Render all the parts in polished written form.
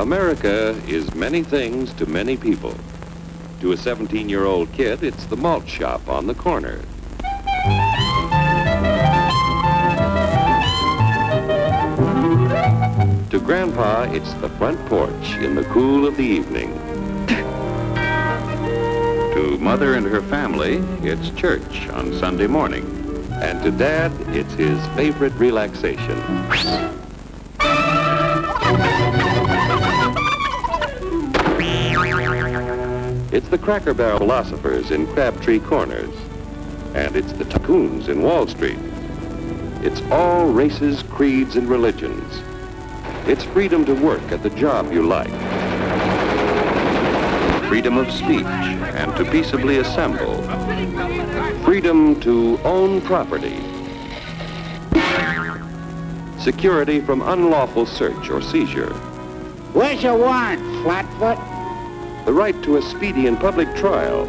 America is many things to many people. To a 17-year-old kid, it's the malt shop on the corner. To Grandpa, it's the front porch in the cool of the evening. To Mother and her family, it's church on Sunday morning. And to Dad, it's his favorite relaxation. It's the Cracker Barrel philosophers in Crabtree Corners. And it's the tycoons in Wall Street. It's all races, creeds, and religions. It's freedom to work at the job you like. Freedom of speech and to peaceably assemble. Freedom to own property. Security from unlawful search or seizure. What's your warrant, Flatfoot? The right to a speedy and public trial.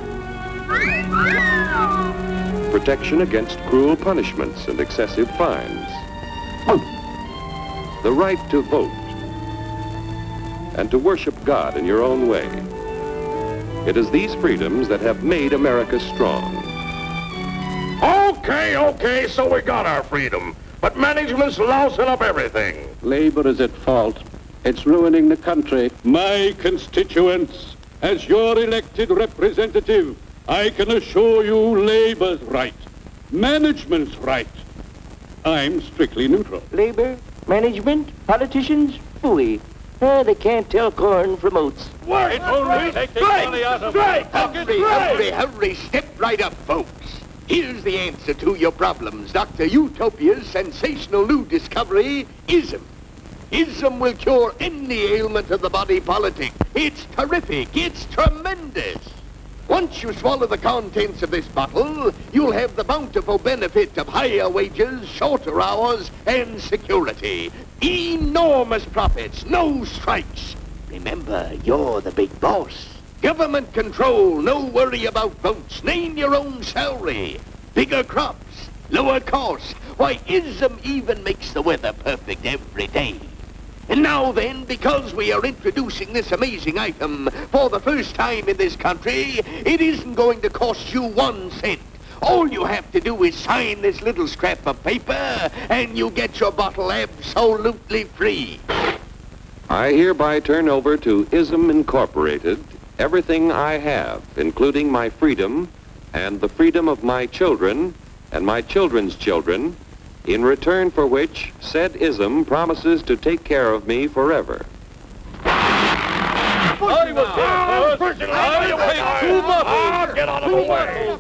Protection against cruel punishments and excessive fines. The right to vote. And to worship God in your own way. It is these freedoms that have made America strong. Okay, so we got our freedom. But management's lousing up everything. Labor is at fault. It's ruining the country. My constituents, as your elected representative, I can assure you Labor's right. Management's right. I'm strictly neutral. Labor, management, politicians, phooey. They can't tell corn from oats. It's only taking money out of Hurry, step right up, folks. Here's the answer to your problems. Dr. Utopia's sensational new discovery, ism. Ism will cure any ailment of the body politic. It's terrific. It's tremendous. Once you swallow the contents of this bottle, you'll have the bountiful benefit of higher wages, shorter hours, and security. Enormous profits, no strikes. Remember, you're the big boss. Government control, no worry about votes. Name your own salary. Bigger crops, lower costs. Why, ism even makes the weather perfect every day. And now then, because we are introducing this amazing item for the first time in this country, it isn't going to cost you 1 cent. All you have to do is sign this little scrap of paper, and you get your bottle absolutely free. I hereby turn over to ISM Incorporated everything I have, including my freedom and the freedom of my children and my children's children, in return for which said ISM promises to take care of me forever. Get out of the way.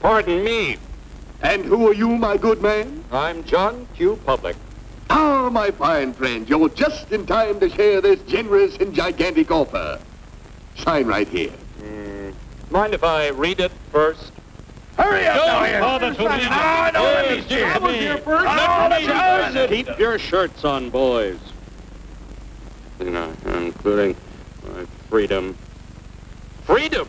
Pardon me. And who are you, my good man? I'm John Q. Public. Ah, my fine friend, you're just in time to share this generous and gigantic offer. Sign right here. Mind if I read it first? Hurry up, Keep your shirts on, boys. Including my freedom. Freedom?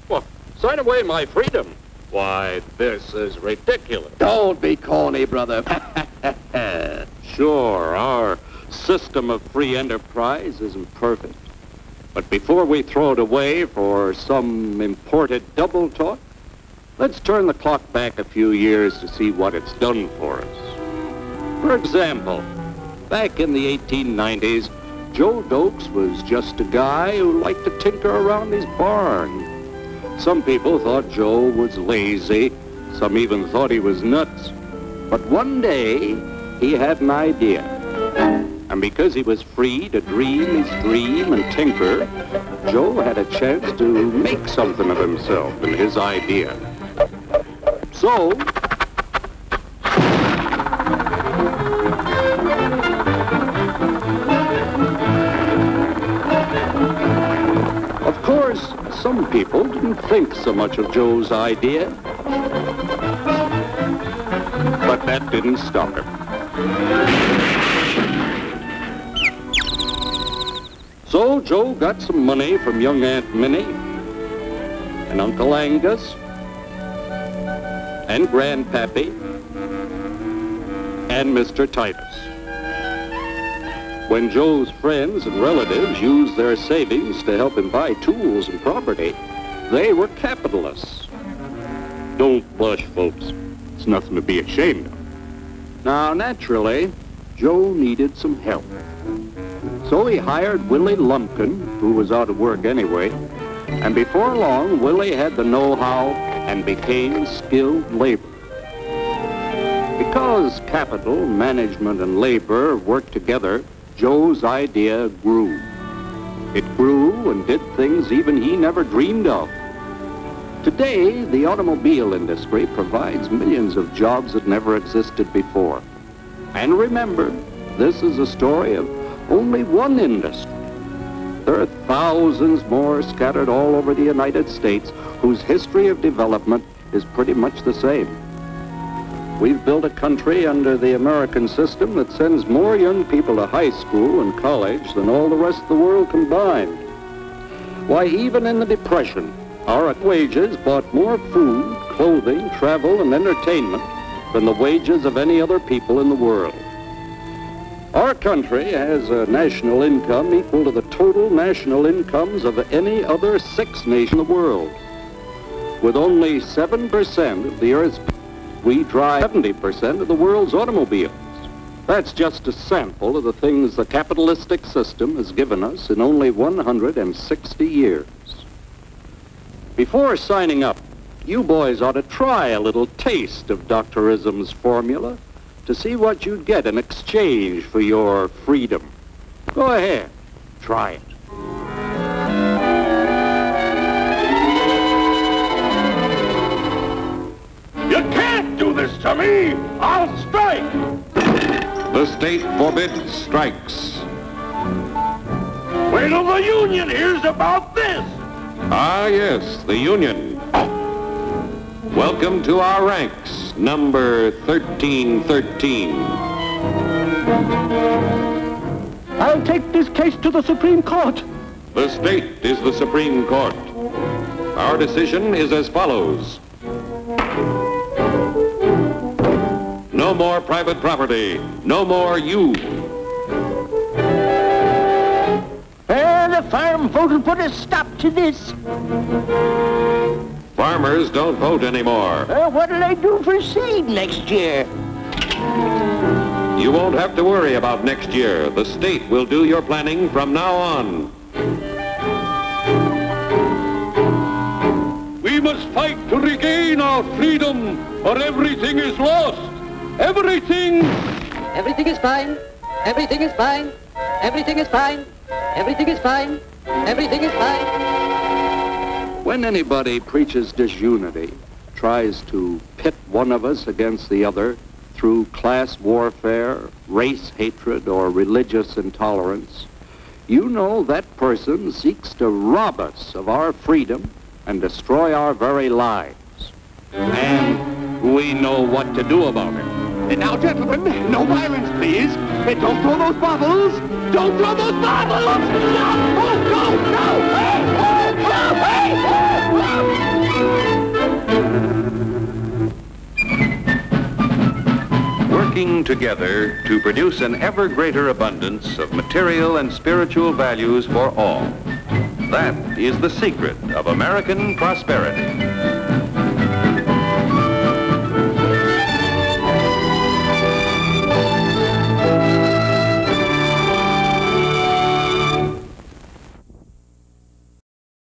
Well, sign away my freedom. Why, this is ridiculous. Don't be corny, brother. Sure, our system of free enterprise isn't perfect. But before we throw it away for some imported double talk, let's turn the clock back a few years to see what it's done for us. For example, back in the 1890s, Joe Dokes was just a guy who liked to tinker around his barn. Some people thought Joe was lazy. Some even thought he was nuts. But one day, he had an idea. And because he was free to dream his dream and tinker, Joe had a chance to make something of himself and his idea. So, of course, some people didn't think so much of Joe's idea. But that didn't stop him. So Joe got some money from young Aunt Minnie and Uncle Angus and Grandpappy and Mr. Titus. When Joe's friends and relatives used their savings to help him buy tools and property, they were capitalists. Don't blush, folks. It's nothing to be ashamed of. Now, naturally, Joe needed some help. So he hired Willie Lumpkin, who was out of work anyway, and before long, Willie had the know-how and became skilled labor. Because capital, management, and labor worked together, Joe's idea grew. It grew and did things even he never dreamed of. Today, the automobile industry provides millions of jobs that never existed before. And remember, this is a story of only one industry. There are thousands more scattered all over the United States whose history of development is pretty much the same. We've built a country under the American system that sends more young people to high school and college than all the rest of the world combined. Why, even in the Depression, our wages bought more food, clothing, travel, and entertainment than the wages of any other people in the world. Our country has a national income equal to the total national incomes of any other 6 nations in the world. With only 7% of the Earth's people, we drive 70% of the world's automobiles. That's just a sample of the things the capitalistic system has given us in only 160 years. Before signing up, you boys ought to try a little taste of Dr. Ism's formula to see what you'd get in exchange for your freedom. Go ahead, try it. You can't do this to me! I'll strike! The state forbids strikes. Wait till the union hears about this! Ah, yes, the union. Welcome to our ranks, number 1313. I'll take this case to the Supreme Court. The state is the Supreme Court. Our decision is as follows. No more private property. No more you. The farm vote will put a stop to this. Farmers don't vote anymore. What'll they do for seed next year? You won't have to worry about next year. The state will do your planning from now on. We must fight to regain our freedom, or everything is lost. Everything! Everything is fine. Everything is fine. Everything is fine. Everything is fine. Everything is fine. When anybody preaches disunity, tries to pit one of us against the other through class warfare, race hatred, or religious intolerance, you know that person seeks to rob us of our freedom and destroy our very lives. And we know what to do about it. And now, gentlemen, no violence, please. Don't throw those bottles. Don't throw those bottles. No! Oh, no, no! Hey! Oh, hey! Working together to produce an ever greater abundance of material and spiritual values for all. That is the secret of American prosperity.